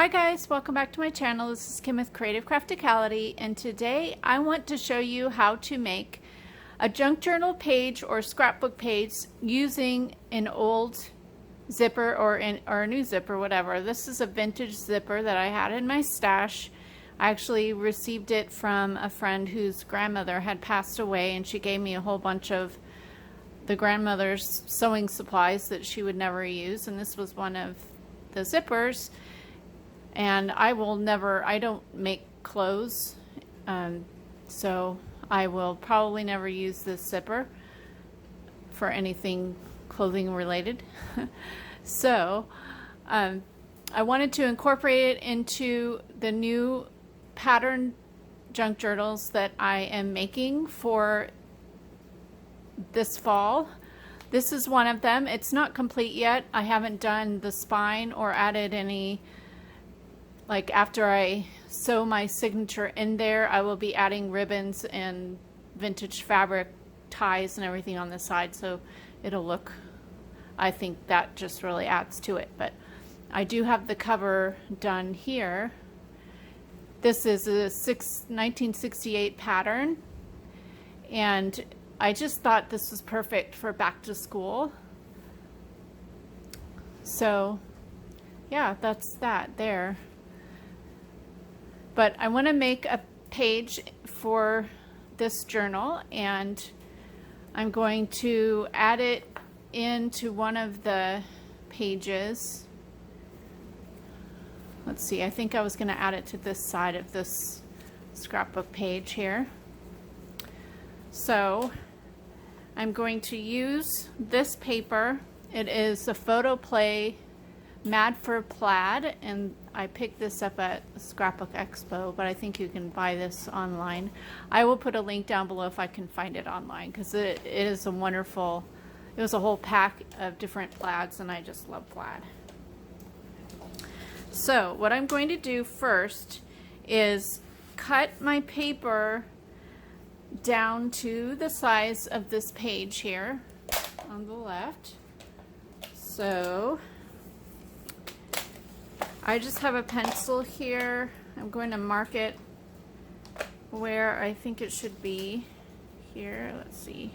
Hi guys, welcome back to my channel. This is Kim with Creative Crafticality, and today I want to show you how to make a junk journal page or scrapbook page using an old zipper or a new zipper, whatever. This is a vintage zipper that I had in my stash. I actually received it from a friend whose grandmother had passed away, and she gave me a whole bunch of the grandmother's sewing supplies that she would never use, and this was one of the zippers. And I don't make clothes, so I will probably never use this zipper for anything clothing related. So I wanted to incorporate it into the new pattern junk journals that I am making for this fall. This is one of them. It's not complete yet. I haven't done the spine or added any. Like after I sew my signature in there, I will be adding ribbons and vintage fabric ties and everything on the side, so it'll look, I think that just really adds to it. But I do have the cover done here. This is a 1968 pattern, and I just thought this was perfect for back to school. So yeah, that's that there. But I want to make a page for this journal, and I'm going to add it into one of the pages. Let's see, I think I was going to add it to this side of this scrapbook page here. So I'm going to use this paper. It is a Photo Play Mad for Plaid, and I picked this up at Scrapbook Expo, but I think you can buy this online. I will put a link down below if I can find it online, because it is a wonderful, it was a whole pack of different plaids, and I just love plaid. So what I'm going to do first is cut my paper down to the size of this page here on the left. So I just have a pencil here. I'm going to mark it where I think it should be here. Let's see.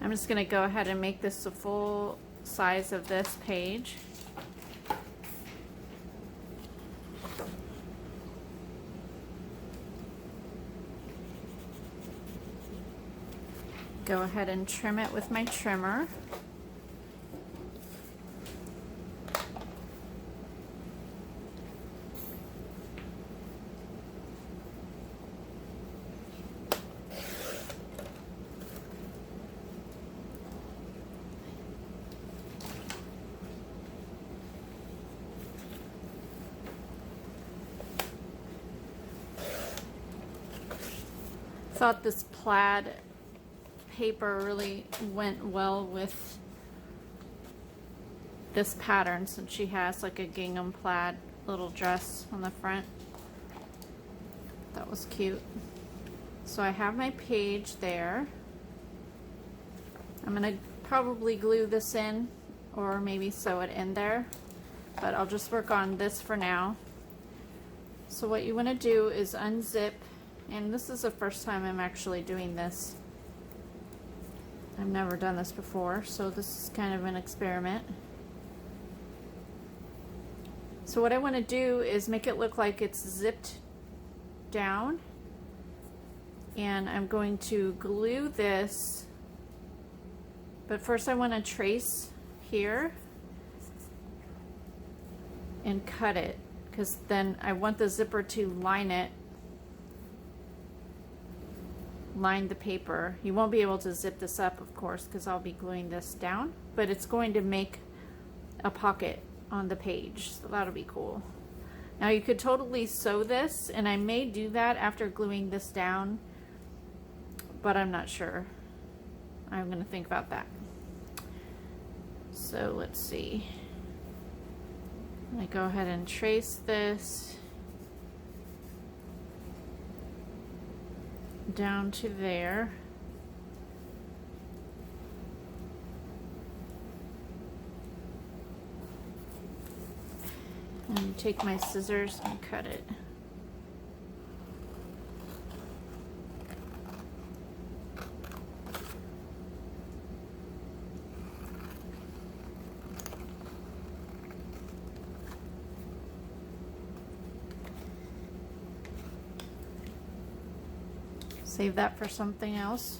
I'm just going to go ahead and make this the full size of this page. Go ahead and trim it with my trimmer. Thought this plaid paper really went well with this pattern, since she has like a gingham plaid little dress on the front. That was cute. So I have my page there. I'm gonna probably glue this in or maybe sew it in there, but I'll just work on this for now. So what you want to do is unzip. And this is the first time I'm actually doing this. I've never done this before, so this is kind of an experiment. So what I want to do is make it look like it's zipped down. And I'm going to glue this. But first I want to trace here and cut it, because then I want the zipper to line the paper. You won't be able to zip this up, of course, because I'll be gluing this down, but it's going to make a pocket on the page, so that'll be cool. Now you could totally sew this, and I may do that after gluing this down, but I'm not sure. I'm going to think about that. So let's see. I go ahead and trace this down to there. And me take my scissors and cut it. Save that for something else.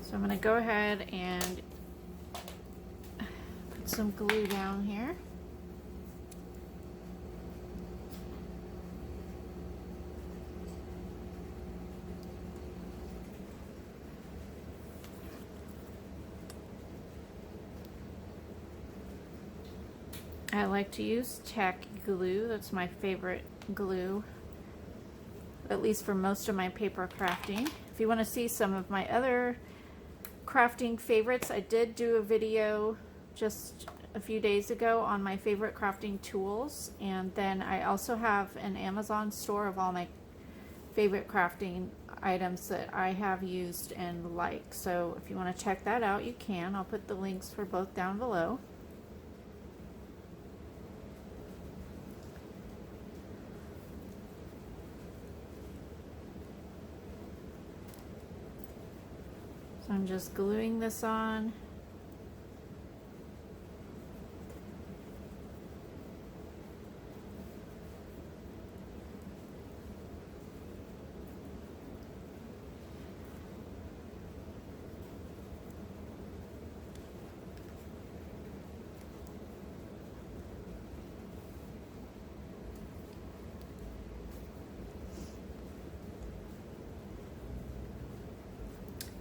So I'm going to go ahead and put some glue down here. I like to use tacky glue. That's my favorite glue, at least for most of my paper crafting. If you want to see some of my other crafting favorites, I did do a video just a few days ago on my favorite crafting tools, and then I also have an Amazon store of all my favorite crafting items that I have used and like. So if you want to check that out, you can. I'll put the links for both down below. So I'm just gluing this on.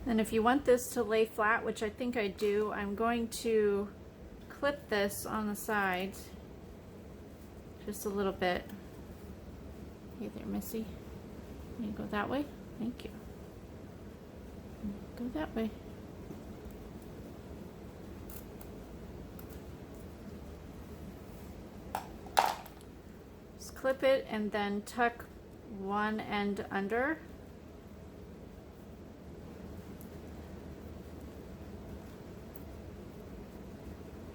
And if you want this to lay flat, which I think I do, I'm going to clip this on the sides just a little bit. Hey there, Missy. Can you go that way? Thank you. Go that way. Just clip it and then tuck one end under.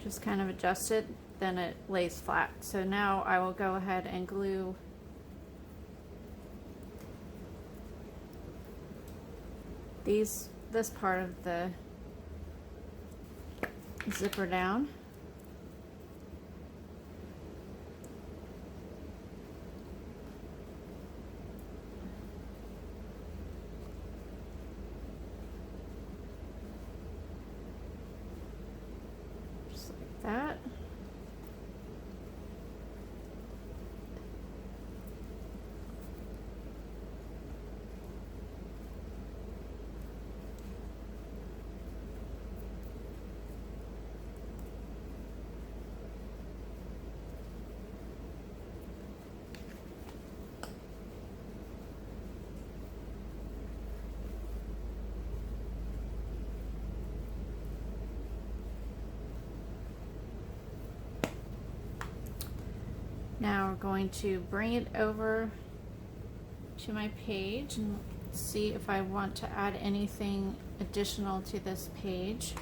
Just kind of adjust it, then it lays flat. So now I will go ahead and glue this part of the zipper down. That. Now we're going to bring it over to my page and see if I want to add anything additional to this page.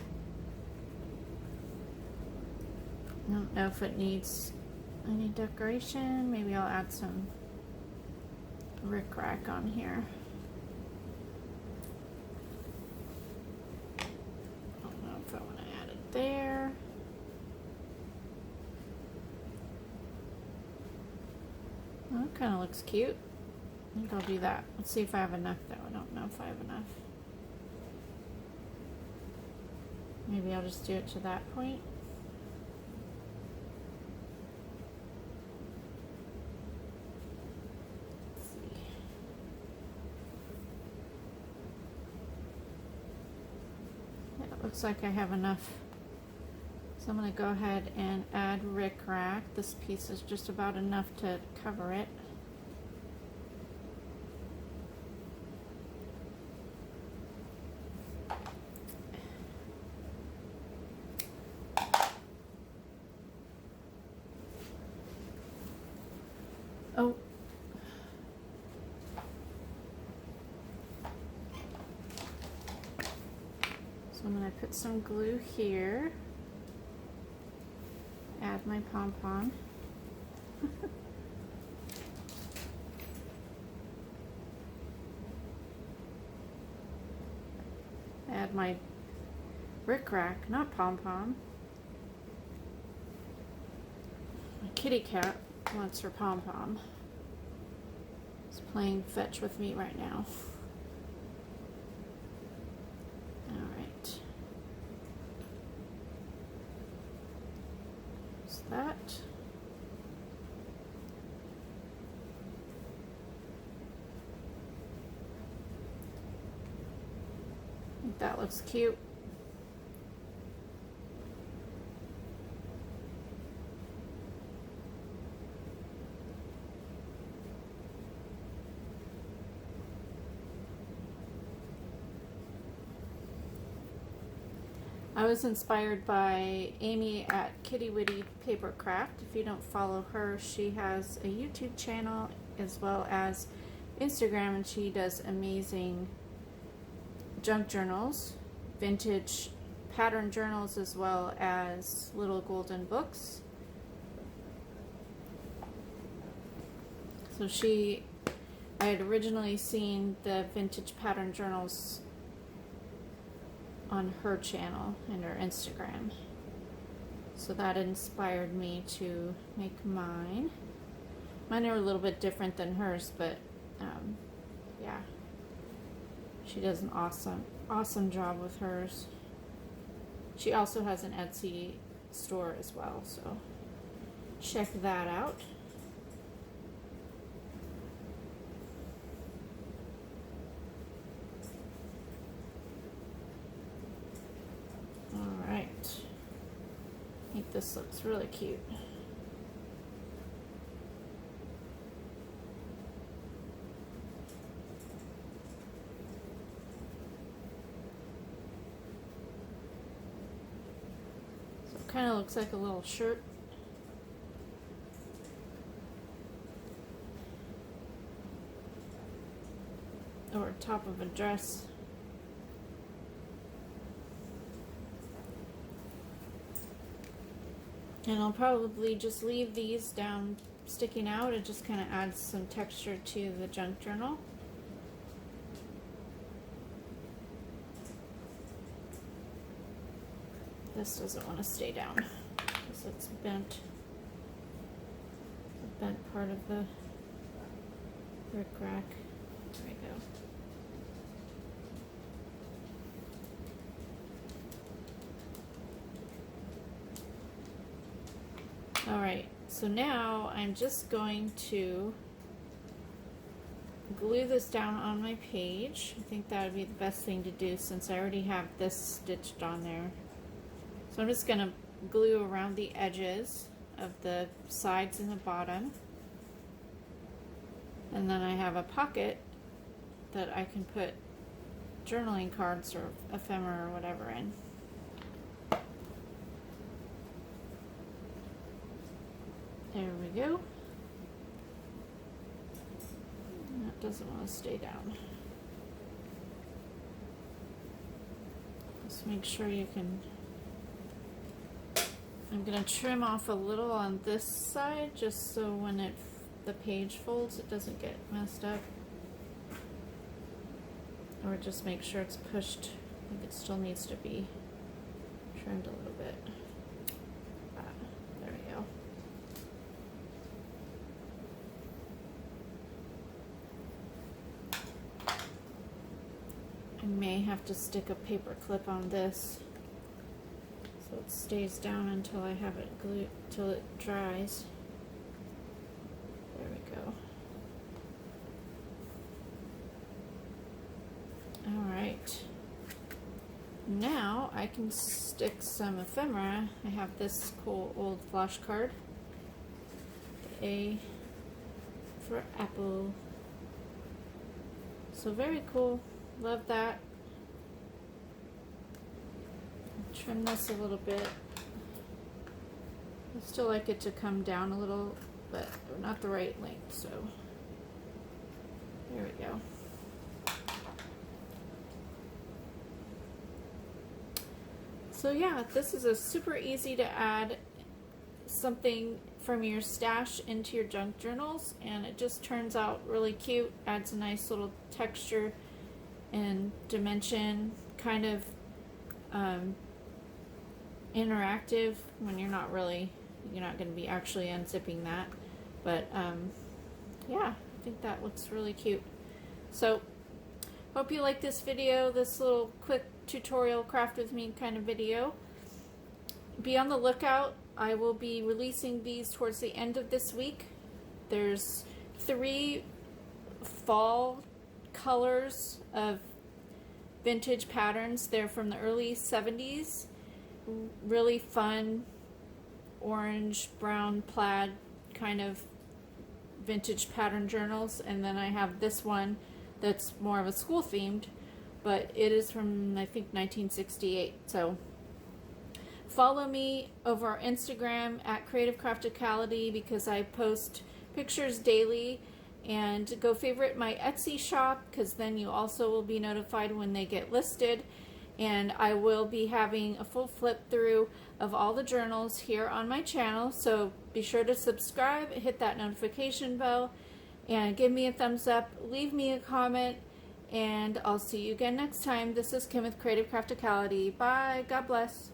I don't know if it needs any decoration. Maybe I'll add some rickrack on here. I don't know if I want to add it there. Well, that kind of looks cute. I think I'll do that. Let's see if I have enough though. I don't know if I have enough. Maybe I'll just do it to that point. Let's see. Yeah, it looks like I have enough. So I'm going to go ahead and add rickrack. This piece is just about enough to cover it. Oh. Put some glue here. Add my pom-pom. Add my rickrack, not pom-pom. My kitty cat wants her pom-pom. It's playing fetch with me right now. Alright. So that. I think that looks cute. I was inspired by Amy at Kitty Witty Paper Craft. If you don't follow her, she has a YouTube channel as well as Instagram, and she does amazing junk journals, vintage pattern journals, as well as little golden books. So I had originally seen the vintage pattern journals on her channel and her Instagram. So that inspired me to make mine. Mine are a little bit different than hers, but yeah. She does an awesome job with hers. She also has an Etsy store as well, so check that out. Alright. I think this looks really cute. Kind of looks like a little shirt. Or top of a dress. And I'll probably just leave these down sticking out. It just kind of adds some texture to the junk journal. This doesn't want to stay down because it's bent. The bent part of the rickrack. There we go. Alright, so now I'm just going to glue this down on my page. I think that would be the best thing to do since I already have this stitched on there. So I'm just going to glue around the edges of the sides and the bottom. And then I have a pocket that I can put journaling cards or ephemera or whatever in. There we go. And that doesn't want to stay down. Just make sure you can... I'm going to trim off a little on this side just so when the page folds it doesn't get messed up. Or just make sure it's pushed. I think it still needs to be trimmed a little bit. There we go. I may have to stick a paper clip on this so it stays down until I have it glued, till it dries. There we go. Alright. Now I can stick some ephemera. I have this cool old flashcard. The A for apple. So very cool. Love that. Trim this a little bit. I still like it to come down a little, but not the right length, so there we go. So yeah, this is a super easy to add something from your stash into your junk journals, and it just turns out really cute, adds a nice little texture and dimension, kind of interactive when you're not going to be actually unzipping that, but yeah, I think that looks really cute. So hope you like this video, this little quick tutorial craft with me kind of video. Be on the lookout. I will be releasing these towards the end of this week. There's 3 fall colors of vintage patterns. They're from the early 70s. Really fun orange, brown, plaid kind of vintage pattern journals. And then I have this one that's more of a school themed, but it is from, I think, 1968. So follow me over our Instagram at Creative Crafticality, because I post pictures daily, and go favorite my Etsy shop, because then you also will be notified when they get listed. And I will be having a full flip through of all the journals here on my channel, so be sure to subscribe, hit that notification bell, and give me a thumbs up, leave me a comment, and I'll see you again next time. This is Kim with Creative Crafticality. Bye. God bless.